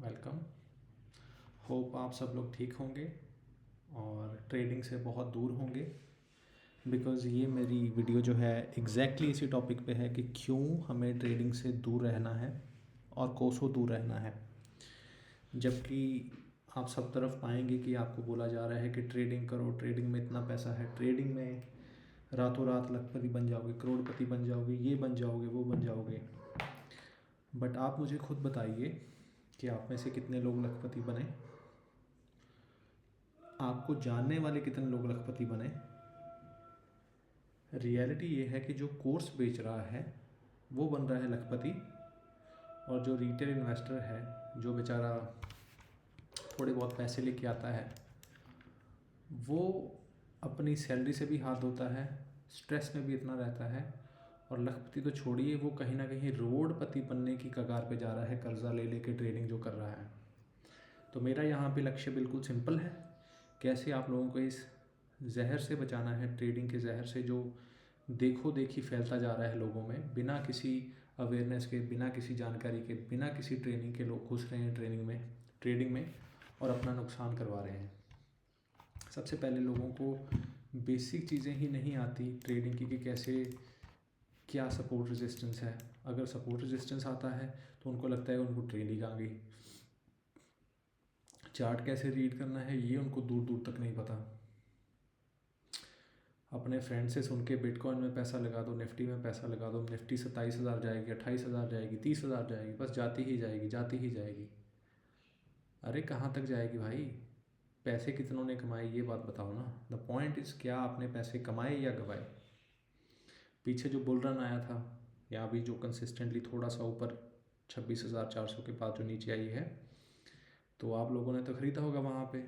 Welcome. Hope आप सब लोग ठीक होंगे और ट्रेडिंग से बहुत दूर होंगे, बिकॉज़ ये मेरी वीडियो जो है इसी टॉपिक पे है कि क्यों हमें ट्रेडिंग से दूर रहना है और कोसों दूर रहना है। जबकि आप सब तरफ पाएंगे कि आपको बोला जा रहा है कि ट्रेडिंग करो, ट्रेडिंग में इतना पैसा है, ट्रेडिंग में रातों रात लखपति बन जाओगे, करोड़पति बन जाओगे, ये बन जाओगे, वो बन जाओगे। बट आप मुझे खुद बताइए कि आप में से कितने लोग लखपति बने, आपको जानने वाले कितने लोग लखपति बने। रियलिटी ये है कि जो कोर्स बेच रहा है वो बन रहा है लखपति, और जो रिटेल इन्वेस्टर है, जो बेचारा थोड़े बहुत पैसे लेके आता है, वो अपनी सैलरी से भी हाथ धोता है, स्ट्रेस में भी इतना रहता है, और लखपति तो छोड़िए, वो कहीं ना कहीं रोडपति बनने की कगार पे जा रहा है, कर्जा ले लेके ट्रेडिंग जो कर रहा है। तो मेरा यहाँ पे लक्ष्य बिल्कुल सिंपल है, कैसे आप लोगों को इस जहर से बचाना है, ट्रेडिंग के जहर से जो देखो देखी फैलता जा रहा है लोगों में, बिना किसी अवेयरनेस के, बिना किसी जानकारी के, बिना किसी ट्रेनिंग के लोग घुस रहे हैं ट्रेडिंग में और अपना नुकसान करवा रहे हैं। सबसे पहले लोगों को बेसिक चीज़ें ही नहीं आती ट्रेडिंग की कि कैसे, क्या सपोर्ट रेजिस्टेंस है। अगर सपोर्ट रेजिस्टेंस आता है तो उनको लगता है उनको ट्रेनिंग आ गई। चार्ट कैसे रीड करना है ये उनको दूर दूर तक नहीं पता। अपने फ्रेंड से सुन के बिटकॉइन में पैसा लगा दो, निफ्टी में पैसा लगा दो, निफ्टी 27,000 जाएगी, 28,000 जाएगी, 30,000 जाएगी, बस जाती ही जाएगी, जाती ही जाएगी। अरे कहाँ तक जाएगी भाई? पैसे कितनों ने कमाए ये बात बताओ ना। द पॉइंट इज़, क्या आपने पैसे कमाए या गवाए? पीछे जो बुल रन आया था, या अभी जो कंसिस्टेंटली थोड़ा सा ऊपर 26,400 के बाद जो नीचे आई है, तो आप लोगों ने तो ख़रीदा होगा वहाँ पे,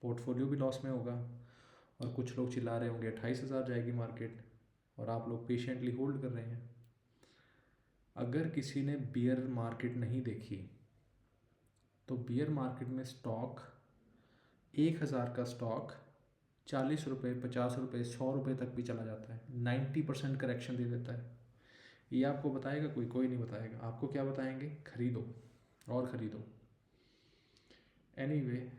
पोर्टफोलियो भी लॉस में होगा, और कुछ लोग चिल्ला रहे होंगे 28,000 जाएगी मार्केट, और आप लोग पेशेंटली होल्ड कर रहे हैं। अगर किसी ने बियर मार्केट नहीं देखी, तो बियर मार्केट में स्टॉक 1,000 का स्टॉक 40 रुपये, 50 रुपये, 100 रुपये तक भी चला जाता है, 90% करेक्शन दे देता है। ये आपको बताएगा कोई नहीं बताएगा। आपको क्या बताएंगे? खरीदो और ख़रीदो। एनीवे,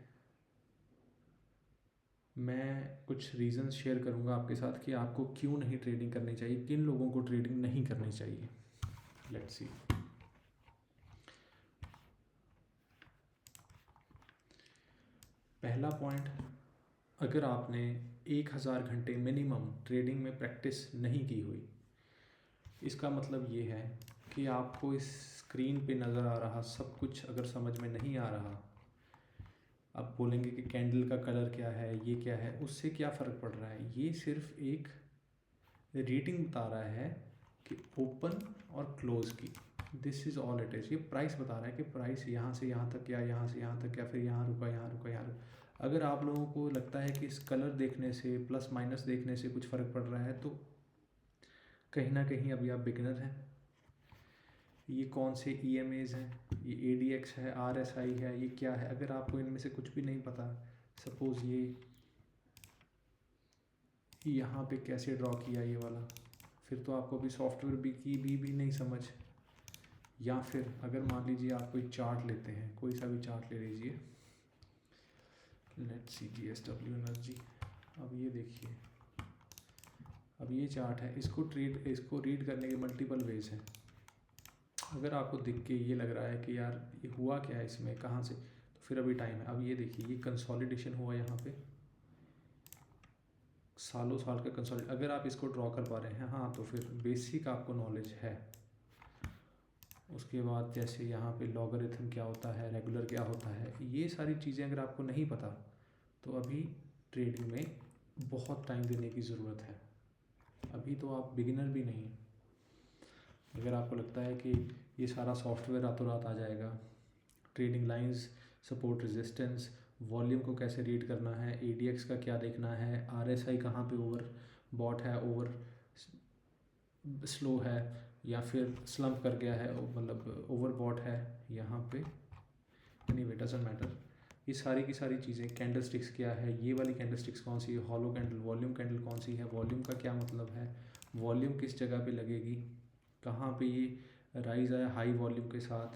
मैं कुछ रीज़न्स शेयर करूंगा आपके साथ कि आपको क्यों नहीं ट्रेडिंग करनी चाहिए, किन लोगों को ट्रेडिंग नहीं करनी चाहिए। Let's see. पहला पॉइंट, अगर आपने 1,000 घंटे मिनिमम ट्रेडिंग में प्रैक्टिस नहीं की हुई, इसका मतलब ये है कि आपको इस स्क्रीन पे नज़र आ रहा सब कुछ अगर समझ में नहीं आ रहा, आप बोलेंगे कि कैंडल का कलर क्या है, ये क्या है, उससे क्या फ़र्क पड़ रहा है। ये सिर्फ एक रीडिंग बता रहा है कि ओपन और क्लोज़ की, this is all it is. ये प्राइस बता रहा है कि प्राइस यहाँ से यहाँ तक, या यहाँ से यहाँ तक, या फिर यहाँ रुका, यहाँ रुका, यहाँ रुका। अगर आप लोगों को लगता है कि इस कलर देखने से, प्लस माइनस देखने से कुछ फ़र्क पड़ रहा है, तो कहीं ना कहीं अभी आप बिगिनर हैं। ये कौन से EMAs हैं, ये ADX है, RSI है, ये क्या है? अगर आपको इनमें से कुछ भी नहीं पता, सपोज़ ये यहाँ पे कैसे ड्रॉ किया ये वाला, फिर तो आपको अभी सॉफ्टवेयर भी नहीं समझ। या फिर अगर मान लीजिए आप कोई चार्ट लेते हैं, कोई सा भी चार्ट ले लीजिए, लेट्स सी GSW एनर्जी। अब ये देखिए, अब ये चार्ट है, इसको रीड करने के मल्टीपल वेज हैं। अगर आपको दिख के ये लग रहा है कि यार ये हुआ क्या है इसमें, कहाँ से, तो फिर अभी टाइम है। अब ये देखिए, ये कंसोलिडेशन हुआ यहाँ पे, सालों साल का कंसोलिडेशन। अगर आप इसको ड्रॉ कर पा रहे हैं, हाँ, तो फिर बेसिक आपको नॉलेज है। उसके बाद जैसे यहाँ पे लॉगरिथम क्या होता है, रेगुलर क्या होता है, ये सारी चीज़ें अगर आपको नहीं पता, तो अभी ट्रेडिंग में बहुत टाइम देने की ज़रूरत है। अभी तो आप बिगिनर भी नहीं। अगर आपको लगता है कि ये सारा सॉफ्टवेयर रातों रात आ जाएगा, trading lines, support resistance, volume को कैसे रीड करना है, ADX का क्या देखना है, RSI कहाँ पे ओवर बॉट है, ओवर स्लो है, या फिर स्लम्प कर गया है, मतलब ओवर बॉट है यहाँ पे, एनीवे डजंट मैटर। ये सारी की सारी चीज़ें, कैंडल स्टिक्स क्या है, ये वाली कैंडल स्टिक्स कौन सी है, हॉलो कैंडल, वॉल्यूम कैंडल कौन सी है, वॉल्यूम का क्या मतलब है, वॉल्यूम किस जगह पे लगेगी, कहाँ पे ये राइज आया हाई वॉल्यूम के साथ,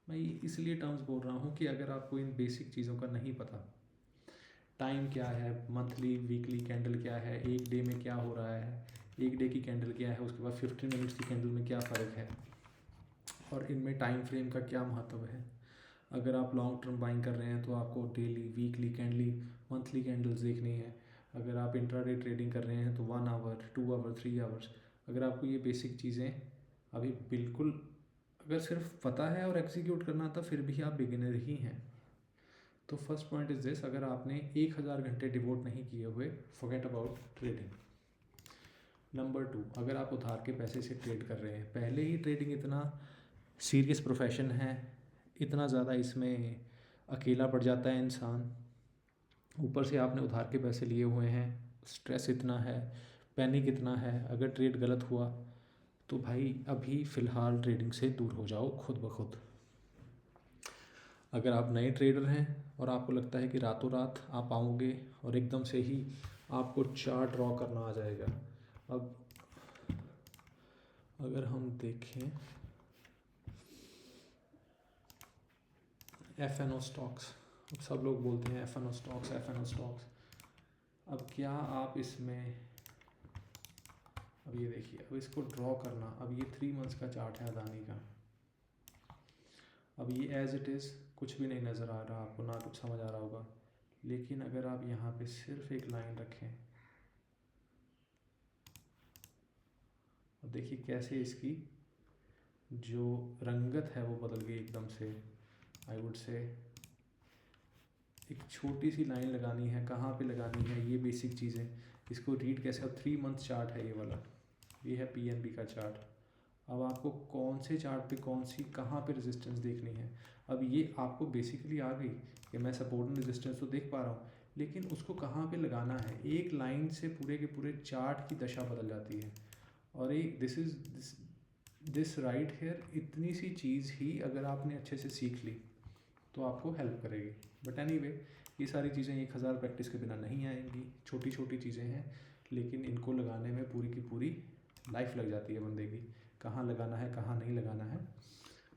मैं इसलिए टर्म्स बोल रहा हूँ कि अगर आपको इन बेसिक चीज़ों का नहीं पता, टाइम क्या है, मंथली वीकली कैंडल क्या है, एक डे में क्या हो रहा है, एक डे की कैंडल क्या है, उसके बाद 15 मिनट्स की कैंडल में क्या फ़र्क है, और इनमें टाइम फ्रेम का क्या महत्व है। अगर आप लॉन्ग टर्म बाइंग कर रहे हैं तो आपको daily, weekly, kindly, monthly candles देखनी है। अगर आप इंट्राडे ट्रेडिंग कर रहे हैं तो 1 आवर, 2 आवर, 3 आवर्स। अगर आपको ये बेसिक चीज़ें अभी बिल्कुल, अगर सिर्फ पता है और एग्जीक्यूट करना था, फिर भी आप बिगिनर ही हैं। तो फर्स्ट पॉइंट इज़ दिस, अगर आपने 1000 घंटे डिवोट नहीं किए हुए, फॉरगेट अबाउट ट्रेडिंग। नंबर 2, अगर आप उधार के पैसे से ट्रेड कर रहे हैं, पहले ही ट्रेडिंग इतना सीरियस प्रोफेशन है, इतना ज़्यादा इसमें अकेला पड़ जाता है इंसान, ऊपर से आपने उधार के पैसे लिए हुए हैं, स्ट्रेस इतना है, पैनिक इतना है, अगर ट्रेड गलत हुआ तो भाई अभी फ़िलहाल ट्रेडिंग से दूर हो जाओ खुद ब खुद। अगर आप नए ट्रेडर हैं और आपको लगता है कि रातों रात आप आओगे और एकदम से ही आपको चार्ट ड्रॉ करना आ जाएगा, अब अगर हम देखें FNO स्टॉक्स, सब लोग बोलते हैं FNO स्टॉक्स, FNO स्टॉक्स। अब क्या आप इसमें, अब ये देखिए, अब इसको ड्रॉ करना, अब ये 3 मंथ्स का चार्ट है अदानी का। अब ये एज इट इज़ कुछ भी नहीं नज़र आ रहा आपको, ना कुछ समझ आ रहा होगा, लेकिन अगर आप यहाँ पे सिर्फ एक लाइन रखें, अब देखिए कैसे इसकी जो रंगत है वो बदल गई एकदम से। आई वुड से एक छोटी सी लाइन लगानी है, कहाँ पे लगानी है, ये बेसिक चीज़ें, इसको रीड कैसे। अब 3 मंथ चार्ट है ये वाला, ये है PNB का चार्ट। अब आपको कौन से चार्ट पे कौन सी कहाँ पे रेजिस्टेंस देखनी है। अब ये आपको बेसिकली आ गई कि मैं सपोर्ट एंड रेजिस्टेंस तो देख पा रहा हूँ, लेकिन उसको कहाँ पे लगाना है, एक लाइन से पूरे के पूरे चार्ट की दशा बदल जाती है। और एक दिस राइट हेयर, इतनी सी चीज़ ही अगर आपने अच्छे से सीख ली तो आपको हेल्प करेगी। बट एनीवे, ये सारी चीज़ें 1000 प्रैक्टिस के बिना नहीं आएंगी, छोटी छोटी चीज़ें हैं, लेकिन इनको लगाने में पूरी की पूरी लाइफ लग जाती है बंदे की, कहाँ लगाना है कहाँ नहीं लगाना है।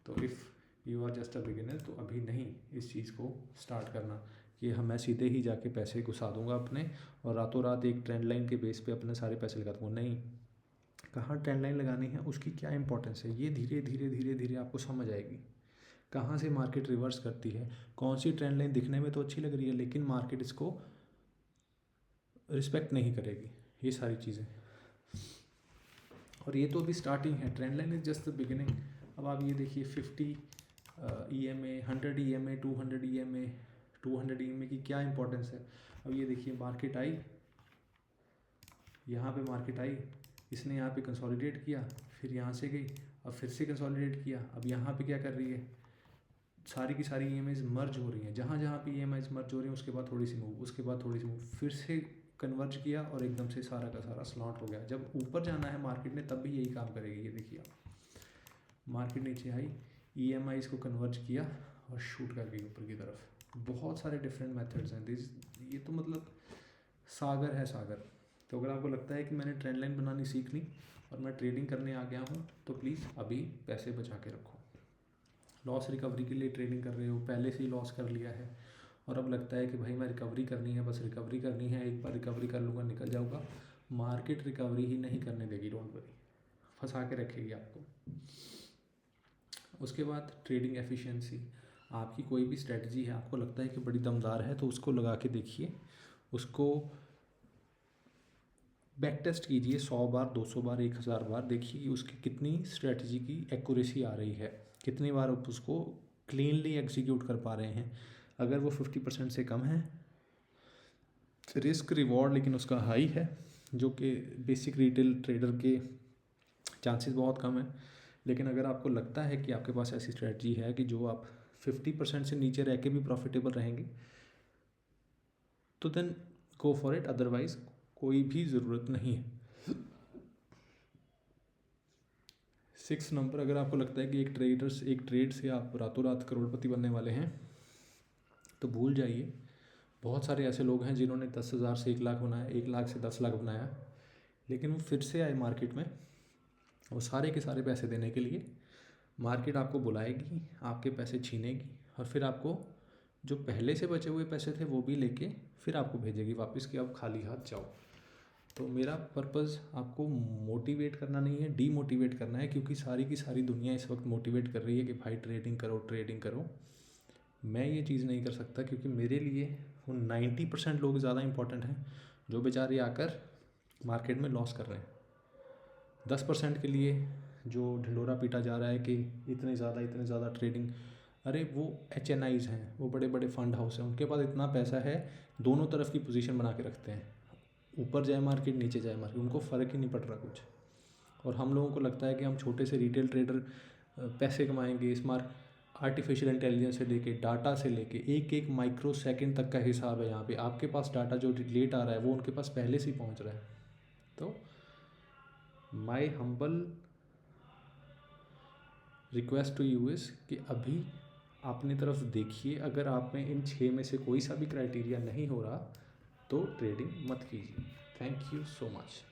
तो if you are just a beginner, तो अभी नहीं इस चीज़ को स्टार्ट करना कि हम मैं सीधे ही जाके पैसे घुसा दूंगा अपने और रातों रात एक ट्रेंड लाइन के बेस पे अपने सारे पैसे लगा दूंगा। नहीं, कहाँ ट्रेंड लाइन लगानी है, उसकी क्या इंपॉर्टेंस है, ये धीरे धीरे धीरे धीरे आपको समझ आएगी। कहाँ से मार्केट रिवर्स करती है, कौन सी ट्रेंड लाइन दिखने में तो अच्छी लग रही है लेकिन मार्केट इसको रिस्पेक्ट नहीं करेगी, ये सारी चीज़ें। और ये तो अभी स्टार्टिंग है, trend line is just the beginning. अब आप ये देखिए 50 EMA, 100 EMA, 200 EMA, 200 EMA की क्या इंपॉर्टेंस है। अब ये देखिए मार्केट आई, यहाँ पे मार्केट आई, इसने यहाँ पे कंसोलिडेट किया, फिर यहाँ से गई, अब फिर से कंसोलिडेट किया, अब यहाँ पे क्या कर रही है, सारी की सारी EMAs मर्ज हो रही हैं, जहाँ जहाँ पे EMAs मर्ज हो रही हैं उसके बाद थोड़ी सी मूव, उसके बाद थोड़ी सी मूव, फिर से कन्वर्ज किया और एकदम से सारा का सारा स्लॉट हो गया। जब ऊपर जाना है मार्केट ने तब भी यही काम करेगी। ये देखिए आप, मार्केट नीचे आई, EMIs को कन्वर्ज किया और शूट कर गई ऊपर की तरफ। बहुत सारे डिफरेंट मेथड्स हैं दिस, ये तो मतलब सागर है सागर। तो अगर आपको लगता है कि मैंने ट्रेंड लाइन बनानी सीख ली और मैं ट्रेडिंग करने आ गया हूँ, तो प्लीज़ अभी पैसे बचा के रखो। लॉस रिकवरी के लिए ट्रेडिंग कर रहे हो, पहले से ही लॉस कर लिया है और अब लगता है कि भाई मैं रिकवरी करनी है, बस रिकवरी करनी है, एक बार रिकवरी कर लूँगा निकल जाऊँगा। मार्केट रिकवरी ही नहीं करने देगी, डोंट वरी, फंसा के रखेगी आपको। उसके बाद ट्रेडिंग एफिशिएंसी, आपकी कोई भी स्ट्रेटजी है, आपको लगता है कि बड़ी दमदार है, तो उसको लगा के देखिए, उसको बैक टेस्ट कीजिए 100 बार, 200 बार, 1000 बार, देखिए कि उसकी कितनी स्ट्रेटजी की एक्यूरेसी आ रही है, कितनी बार आप उसको क्लीनली एग्जीक्यूट कर पा रहे हैं। अगर वो 50% से कम है, रिस्क रिवॉर्ड लेकिन उसका हाई है, जो कि बेसिक रिटेल ट्रेडर के चांसेस बहुत कम है। लेकिन अगर आपको लगता है कि आपके पास ऐसी स्ट्रेटजी है कि जो आप 50% से नीचे रह के भी प्रॉफिटेबल रहेंगे, तो then go for it, otherwise कोई भी ज़रूरत नहीं है। 6 नंबर, अगर आपको लगता है कि एक ट्रेड से आप रातों रात करोड़पति बनने वाले हैं, तो भूल जाइए। बहुत सारे ऐसे लोग हैं जिन्होंने 10,000 से 1 लाख बनाया, 1 लाख से 10 लाख बनाया, लेकिन वो फिर से आए मार्केट में, वो सारे के सारे पैसे देने के लिए मार्केट आपको बुलाएगी, आपके पैसे छीनेगी और फिर आपको जो पहले से बचे हुए पैसे थे वो भी लेके फिर आपको भेजेगी वापस कि अब खाली हाथ जाओ। तो मेरा पर्पज़ आपको मोटिवेट करना नहीं है, डीमोटिवेट करना है, क्योंकि सारी की सारी दुनिया इस वक्त मोटिवेट कर रही है कि भाई ट्रेडिंग करो, ट्रेडिंग करो। मैं ये चीज़ नहीं कर सकता, क्योंकि मेरे लिए वो 90% लोग ज़्यादा इंपॉर्टेंट हैं जो बेचारे आकर मार्केट में लॉस कर रहे हैं। 10% के लिए जो ढिंढोरा पीटा जा रहा है कि इतने ज़्यादा ट्रेडिंग, अरे वो HNIs हैं, वो बड़े बड़े फंड हाउस हैं, उनके पास इतना पैसा है, दोनों तरफ की पोजीशन बना के रखते हैं, ऊपर जाए मार्केट नीचे जाए मार्केट, उनको फ़र्क ही नहीं पड़ रहा कुछ। और हम लोगों को लगता है कि हम छोटे से रिटेल ट्रेडर पैसे कमाएंगे, स्मार्ट आर्टिफिशियल इंटेलिजेंस से लेके, डाटा से लेके, एक एक माइक्रो सेकेंड तक का हिसाब है यहाँ पे। आपके पास डाटा जो लेट आ रहा है वो उनके पास पहले से ही पहुँच रहा है। तो my humble request to you is कि अभी अपनी तरफ देखिए, अगर आप में इन 6 में से कोई सा भी क्राइटेरिया नहीं हो रहा तो ट्रेडिंग मत कीजिए। Thank you so much.